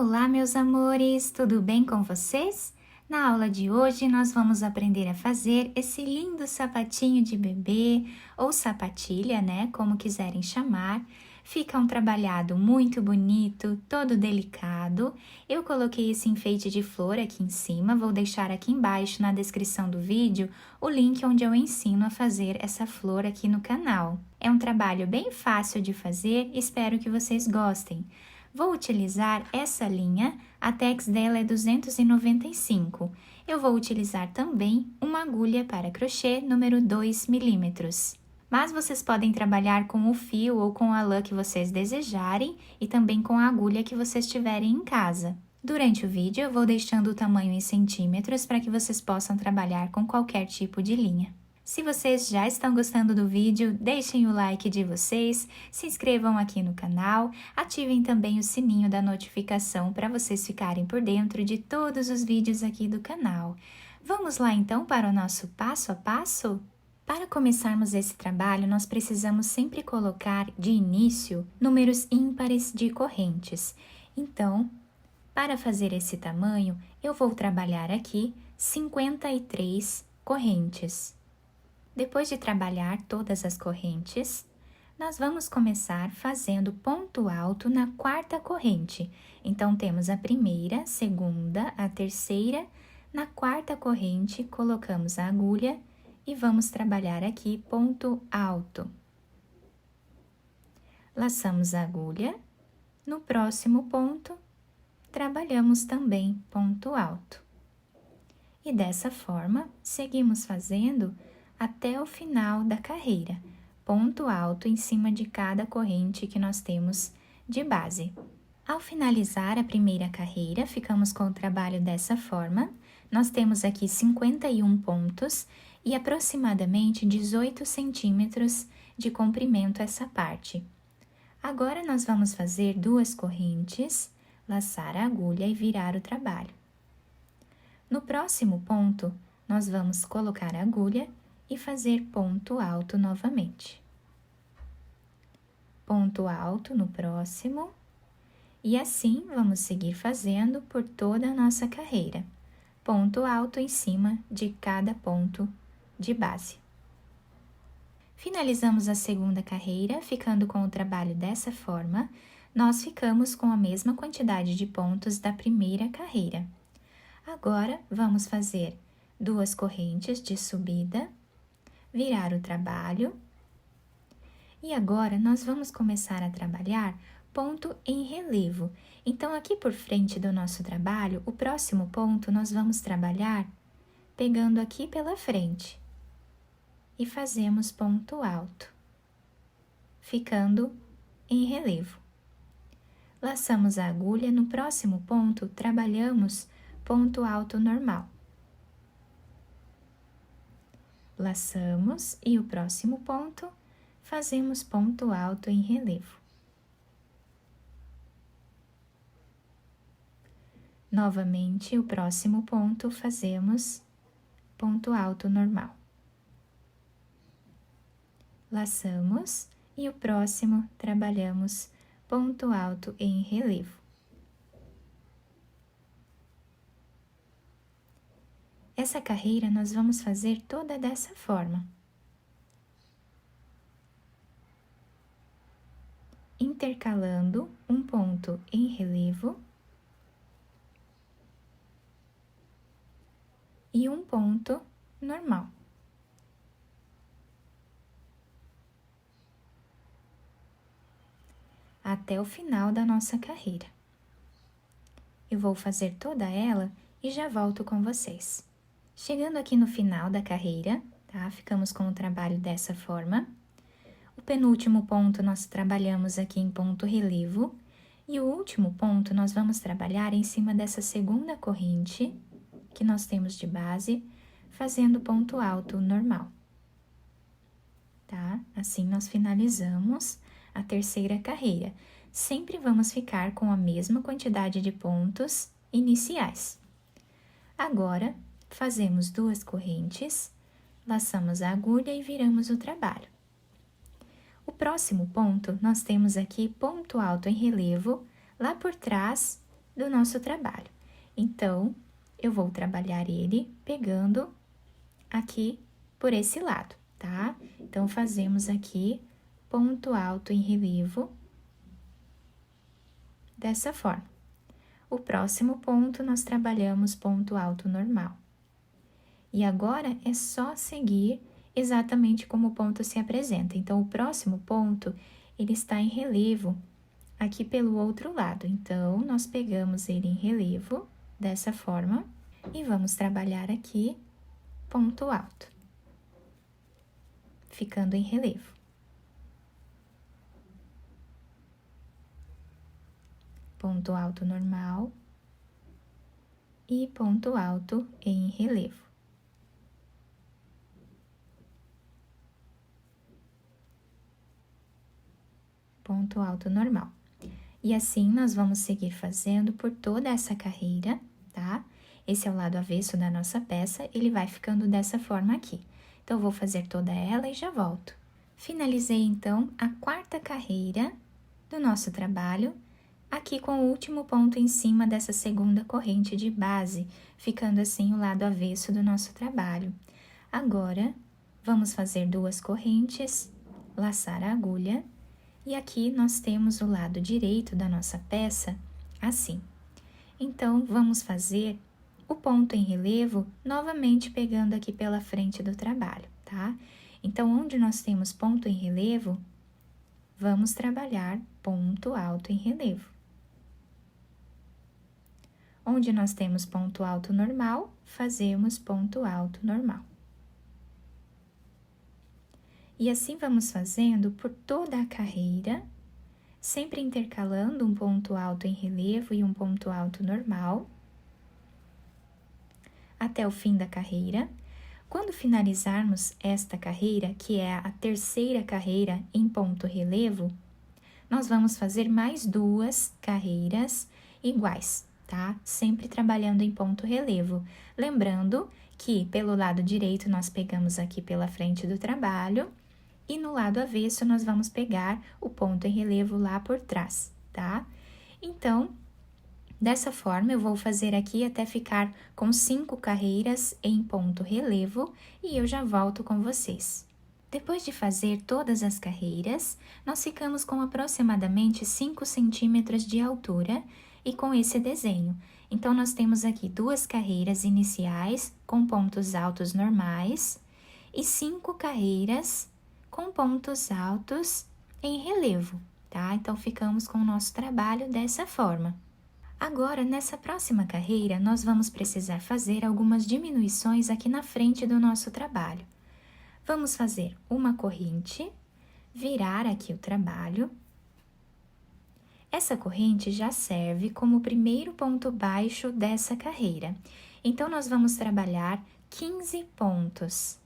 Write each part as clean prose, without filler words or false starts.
Olá, meus amores, tudo bem com vocês? Na aula de hoje, nós vamos aprender a fazer esse lindo sapatinho de bebê ou sapatilha, né? Como quiserem chamar. Fica um trabalhado muito bonito, todo delicado. Eu coloquei esse enfeite de flor aqui em cima, vou deixar aqui embaixo na descrição do vídeo o link onde eu ensino a fazer essa flor aqui no canal. É um trabalho bem fácil de fazer, espero que vocês gostem. Vou utilizar essa linha, a tex dela é 295. Eu vou utilizar também uma agulha para crochê número 2 milímetros. Mas vocês podem trabalhar com o fio ou com a lã que vocês desejarem e também com a agulha que vocês tiverem em casa. Durante o vídeo eu vou deixando o tamanho em centímetros para que vocês possam trabalhar com qualquer tipo de linha. Se vocês já estão gostando do vídeo, deixem o like de vocês, se inscrevam aqui no canal, ativem também o sininho da notificação para vocês ficarem por dentro de todos os vídeos aqui do canal. Vamos lá então para o nosso passo a passo? Para começarmos esse trabalho, nós precisamos sempre colocar de início números ímpares de correntes. Então, para fazer esse tamanho, eu vou trabalhar aqui 53 correntes. Depois de trabalhar todas as correntes, nós vamos começar fazendo ponto alto na quarta corrente. Então, temos a primeira, segunda, a terceira, na quarta corrente, colocamos a agulha e vamos trabalhar aqui ponto alto. Laçamos a agulha, no próximo ponto, trabalhamos também ponto alto. E dessa forma, seguimos fazendo até o final da carreira, ponto alto em cima de cada corrente que nós temos de base. Ao finalizar a primeira carreira, ficamos com o trabalho dessa forma. Nós temos aqui 51 pontos e aproximadamente 18 centímetros de comprimento essa parte. Agora, nós vamos fazer duas correntes, laçar a agulha e virar o trabalho. No próximo ponto, nós vamos colocar a agulha e fazer ponto alto novamente. Ponto alto no próximo, e assim vamos seguir fazendo por toda a nossa carreira. Ponto alto em cima de cada ponto de base. Finalizamos a segunda carreira, ficando com o trabalho dessa forma, nós ficamos com a mesma quantidade de pontos da primeira carreira. Agora, vamos fazer duas correntes de subida, virar o trabalho, e agora nós vamos começar a trabalhar ponto em relevo. Então, aqui por frente do nosso trabalho, o próximo ponto nós vamos trabalhar pegando aqui pela frente e fazemos ponto alto, ficando em relevo. Laçamos a agulha, no próximo ponto trabalhamos ponto alto normal. Laçamos e o próximo ponto, fazemos ponto alto em relevo. Novamente, o próximo ponto, fazemos ponto alto normal. Laçamos e o próximo, trabalhamos ponto alto em relevo. Essa carreira nós vamos fazer toda dessa forma. Intercalando um ponto em relevo e um ponto normal. Até o final da nossa carreira. Eu vou fazer toda ela e já volto com vocês. Chegando aqui no final da carreira, tá? Ficamos com o trabalho dessa forma. O penúltimo ponto nós trabalhamos aqui em ponto relevo e o último ponto nós vamos trabalhar em cima dessa segunda corrente que nós temos de base, fazendo ponto alto normal. Tá? Assim nós finalizamos a terceira carreira. Sempre vamos ficar com a mesma quantidade de pontos iniciais. Agora, fazemos duas correntes, laçamos a agulha e viramos o trabalho. O próximo ponto, nós temos aqui ponto alto em relevo, lá por trás do nosso trabalho. Então, eu vou trabalhar ele pegando aqui por esse lado, tá? Então, fazemos aqui ponto alto em relevo, dessa forma. O próximo ponto, nós trabalhamos ponto alto normal. E agora, é só seguir exatamente como o ponto se apresenta. Então, o próximo ponto, ele está em relevo aqui pelo outro lado. Então, nós pegamos ele em relevo, dessa forma, e vamos trabalhar aqui ponto alto, ficando em relevo. Ponto alto normal e ponto alto em relevo. Ponto alto normal. E assim, nós vamos seguir fazendo por toda essa carreira, tá? Esse é o lado avesso da nossa peça, ele vai ficando dessa forma aqui. Então, eu vou fazer toda ela e já volto. Finalizei, então, a quarta carreira do nosso trabalho, aqui com o último ponto em cima dessa segunda corrente de base, ficando assim o lado avesso do nosso trabalho. Agora, vamos fazer 2 correntes, laçar a agulha, e aqui nós temos o lado direito da nossa peça, assim. Então, vamos fazer o ponto em relevo, novamente pegando aqui pela frente do trabalho, tá? Então, onde nós temos ponto em relevo, vamos trabalhar ponto alto em relevo. Onde nós temos ponto alto normal, fazemos ponto alto normal. E assim vamos fazendo por toda a carreira, sempre intercalando um ponto alto em relevo e um ponto alto normal, até o fim da carreira. Quando finalizarmos esta carreira, que é a terceira carreira em ponto relevo, nós vamos fazer mais 2 carreiras iguais, tá? Sempre trabalhando em ponto relevo. Lembrando que pelo lado direito nós pegamos aqui pela frente do trabalho e no lado avesso nós vamos pegar o ponto em relevo lá por trás, tá? Então, dessa forma, eu vou fazer aqui até ficar com 5 carreiras em ponto relevo e eu já volto com vocês. Depois de fazer todas as carreiras, nós ficamos com aproximadamente 5 centímetros de altura e com esse desenho. Então, nós temos aqui 2 carreiras iniciais com pontos altos normais e 5 carreiras com pontos altos em relevo, tá? Então, ficamos com o nosso trabalho dessa forma. Agora, nessa próxima carreira, nós vamos precisar fazer algumas diminuições aqui na frente do nosso trabalho. Vamos fazer uma corrente, virar aqui o trabalho. Essa corrente já serve como o primeiro ponto baixo dessa carreira. Então, nós vamos trabalhar 15 pontos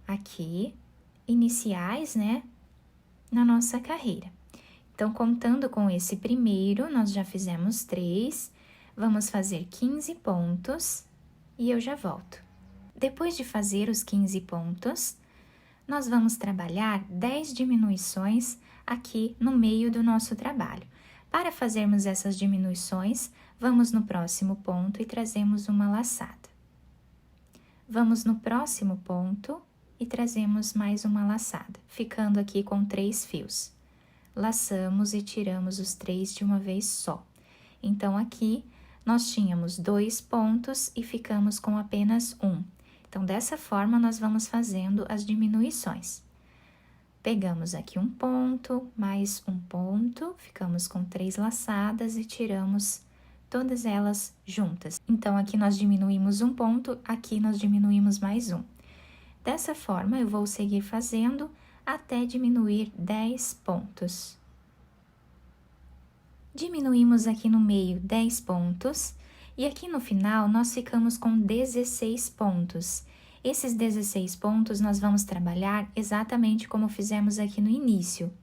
aqui, iniciais, né, na nossa carreira. Então, contando com esse primeiro, nós já fizemos 3, vamos fazer 15 pontos e eu já volto. Depois de fazer os 15 pontos, nós vamos trabalhar 10 diminuições aqui no meio do nosso trabalho. Para fazermos essas diminuições, vamos no próximo ponto e trazemos uma laçada. Vamos no próximo ponto e trazemos mais uma laçada, ficando aqui com 3 fios. Laçamos e tiramos os 3 de uma vez só. Então, aqui, nós tínhamos 2 pontos e ficamos com apenas 1. Então, dessa forma, nós vamos fazendo as diminuições. Pegamos aqui um ponto, mais um ponto, ficamos com 3 laçadas e tiramos todas elas juntas. Então, aqui nós diminuímos um ponto, aqui nós diminuímos mais um. Dessa forma, eu vou seguir fazendo até diminuir 10 pontos. Diminuímos aqui no meio 10 pontos e aqui no final nós ficamos com 16 pontos. Esses 16 pontos nós vamos trabalhar exatamente como fizemos aqui no início.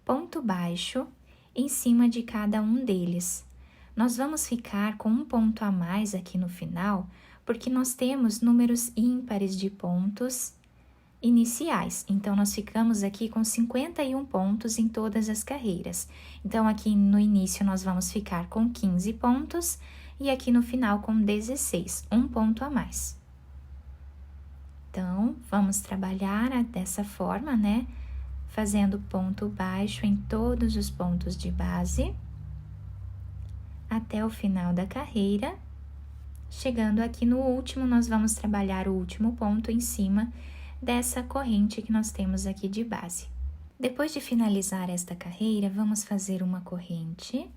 Ponto baixo em cima de cada um deles. Nós vamos ficar com um ponto a mais aqui no final, porque nós temos números ímpares de pontos iniciais. Então, nós ficamos aqui com 51 pontos em todas as carreiras. Então, aqui no início, nós vamos ficar com 15 pontos e aqui no final com 16, um ponto a mais. Então, vamos trabalhar dessa forma, né? Fazendo ponto baixo em todos os pontos de base, até o final da carreira. Chegando aqui no último, nós vamos trabalhar o último ponto em cima dessa corrente que nós temos aqui de base. Depois de finalizar esta carreira, vamos fazer uma corrente,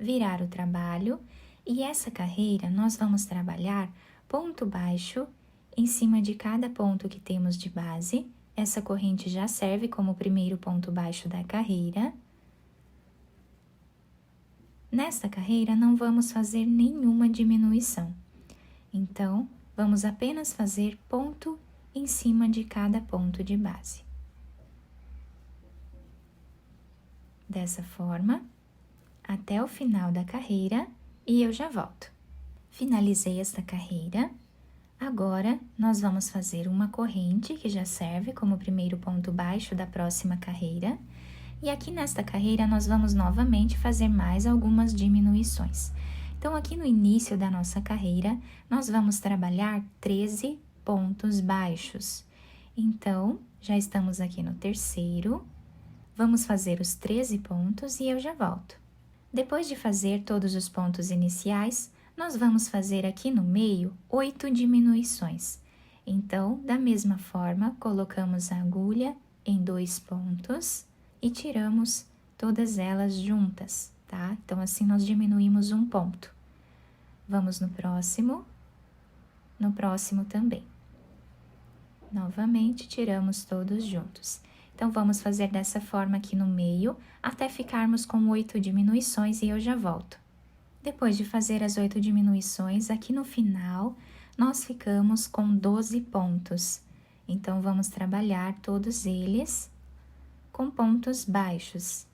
virar o trabalho, e essa carreira nós vamos trabalhar ponto baixo em cima de cada ponto que temos de base. Essa corrente já serve como o primeiro ponto baixo da carreira. Nesta carreira, não vamos fazer nenhuma diminuição. Então, vamos apenas fazer ponto em cima de cada ponto de base. Dessa forma, até o final da carreira, e eu já volto. Finalizei esta carreira. Agora, nós vamos fazer uma corrente, que já serve como primeiro ponto baixo da próxima carreira. E aqui nesta carreira, nós vamos novamente fazer mais algumas diminuições. Então, aqui no início da nossa carreira, nós vamos trabalhar 13 pontos baixos. Então, já estamos aqui no terceiro. Vamos fazer os 13 pontos e eu já volto. Depois de fazer todos os pontos iniciais, nós vamos fazer aqui no meio 8 diminuições. Então, da mesma forma, colocamos a agulha em 2 pontos e tiramos todas elas juntas, tá? Então, assim, nós diminuímos um ponto. Vamos no próximo também. Novamente, tiramos todos juntos. Então, vamos fazer dessa forma aqui no meio, até ficarmos com 8 diminuições e eu já volto. Depois de fazer as 8 diminuições, aqui no final, nós ficamos com 12 pontos. Então, vamos trabalhar todos eles com pontos baixos.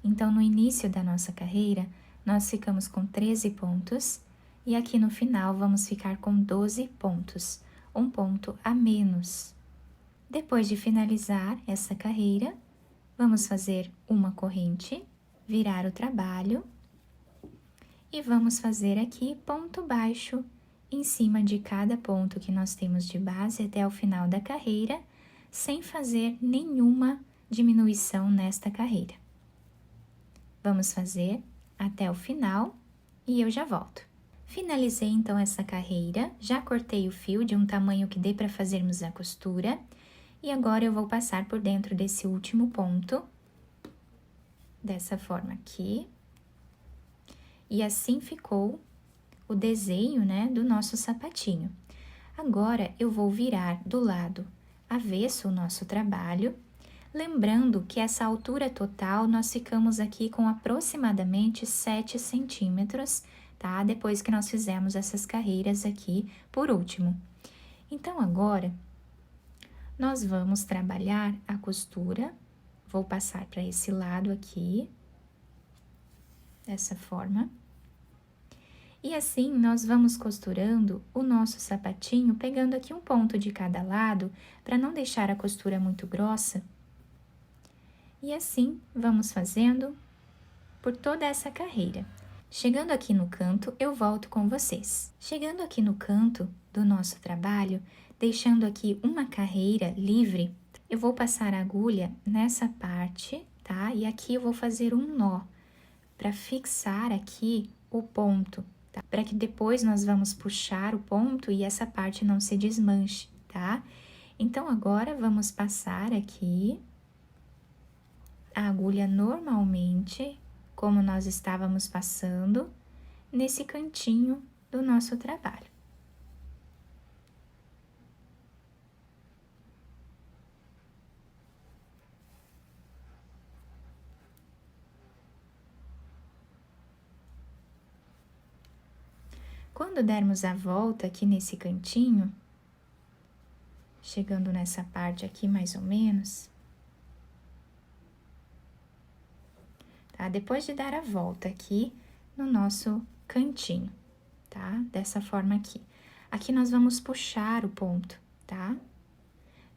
Então, no início da nossa carreira, nós ficamos com 13 pontos e aqui no final vamos ficar com 12 pontos, um ponto a menos. Depois de finalizar essa carreira, vamos fazer uma corrente, virar o trabalho e vamos fazer aqui ponto baixo em cima de cada ponto que nós temos de base até o final da carreira, sem fazer nenhuma diminuição nesta carreira. Vamos fazer até o final e eu já volto. Finalizei então essa carreira, já cortei o fio de um tamanho que dê para fazermos a costura e agora eu vou passar por dentro desse último ponto, dessa forma aqui. E assim ficou o desenho, né, do nosso sapatinho. Agora, eu vou virar do lado avesso o nosso trabalho, lembrando que essa altura total nós ficamos aqui com aproximadamente 7 centímetros, tá? Depois que nós fizemos essas carreiras aqui por último. Então, agora, nós vamos trabalhar a costura. Vou passar para esse lado aqui, dessa forma. E assim, nós vamos costurando o nosso sapatinho, pegando aqui um ponto de cada lado, para não deixar a costura muito grossa. E assim, vamos fazendo por toda essa carreira. Chegando aqui no canto, eu volto com vocês. Chegando aqui no canto do nosso trabalho, deixando aqui uma carreira livre, eu vou passar a agulha nessa parte, tá? E aqui eu vou fazer um nó, para fixar aqui o ponto, tá? Para que depois nós vamos puxar o ponto e essa parte não se desmanche, tá? Então, agora, vamos passar aqui a agulha normalmente, como nós estávamos passando, nesse cantinho do nosso trabalho. Quando dermos a volta aqui nesse cantinho, chegando nessa parte aqui mais ou menos, tá? Depois de dar a volta aqui no nosso cantinho, tá? Dessa forma aqui. Aqui nós vamos puxar o ponto, tá?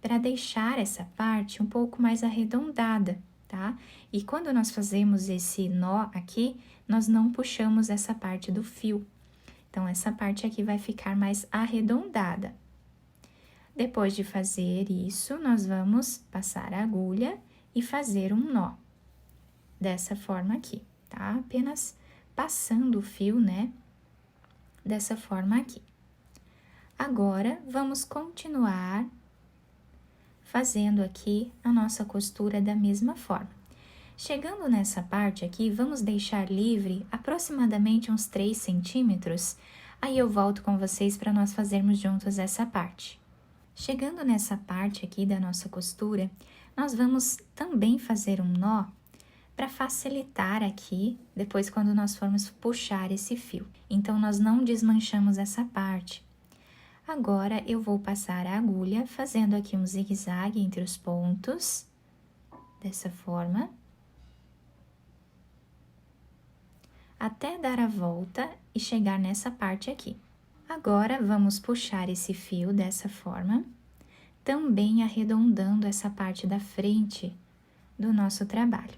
para deixar essa parte um pouco mais arredondada, tá? E quando nós fazemos esse nó aqui, nós não puxamos essa parte do fio. Então, essa parte aqui vai ficar mais arredondada. Depois de fazer isso, nós vamos passar a agulha e fazer um nó. Dessa forma aqui, tá? Apenas passando o fio, né? Dessa forma aqui. Agora, vamos continuar fazendo aqui a nossa costura da mesma forma. Chegando nessa parte aqui, vamos deixar livre aproximadamente uns 3 centímetros. Aí eu volto com vocês para nós fazermos juntos essa parte. Chegando nessa parte aqui da nossa costura, nós vamos também fazer um nó para facilitar aqui, depois quando nós formos puxar esse fio. Então, nós não desmanchamos essa parte. Agora, eu vou passar a agulha, fazendo aqui um zigue-zague entre os pontos, dessa forma. Até dar a volta e chegar nessa parte aqui. Agora, vamos puxar esse fio dessa forma, também arredondando essa parte da frente do nosso trabalho,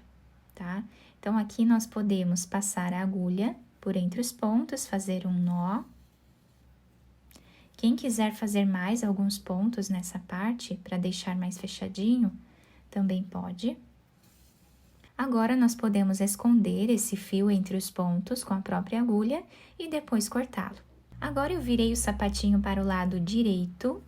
tá? Então, aqui nós podemos passar a agulha por entre os pontos, fazer um nó. Quem quiser fazer mais alguns pontos nessa parte, para deixar mais fechadinho, também pode. Agora, nós podemos esconder esse fio entre os pontos com a própria agulha e depois cortá-lo. Agora, eu virei o sapatinho para o lado direito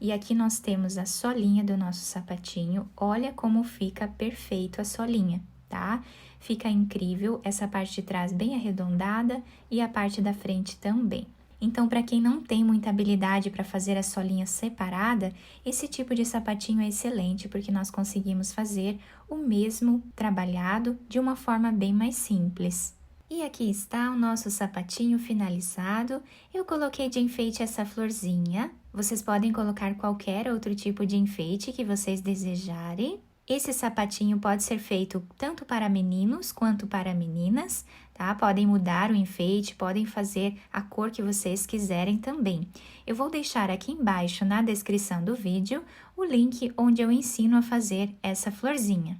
e aqui nós temos a solinha do nosso sapatinho. Olha como fica perfeito a solinha, tá? Fica incrível, essa parte de trás bem arredondada e a parte da frente também. Então, para quem não tem muita habilidade para fazer a solinha separada, esse tipo de sapatinho é excelente, porque nós conseguimos fazer o mesmo trabalhado de uma forma bem mais simples. E aqui está o nosso sapatinho finalizado. Eu coloquei de enfeite essa florzinha. Vocês podem colocar qualquer outro tipo de enfeite que vocês desejarem. Esse sapatinho pode ser feito tanto para meninos quanto para meninas, tá? Podem mudar o enfeite, podem fazer a cor que vocês quiserem também. Eu vou deixar aqui embaixo na descrição do vídeo o link onde eu ensino a fazer essa florzinha.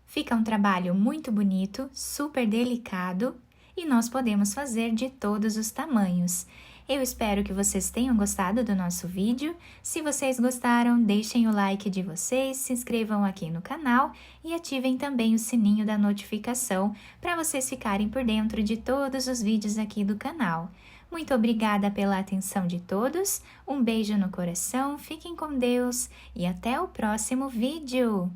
Fica um trabalho muito bonito, super delicado e nós podemos fazer de todos os tamanhos. Eu espero que vocês tenham gostado do nosso vídeo. Se vocês gostaram, deixem o like de vocês, se inscrevam aqui no canal e ativem também o sininho da notificação para vocês ficarem por dentro de todos os vídeos aqui do canal. Muito obrigada pela atenção de todos, um beijo no coração, fiquem com Deus e até o próximo vídeo!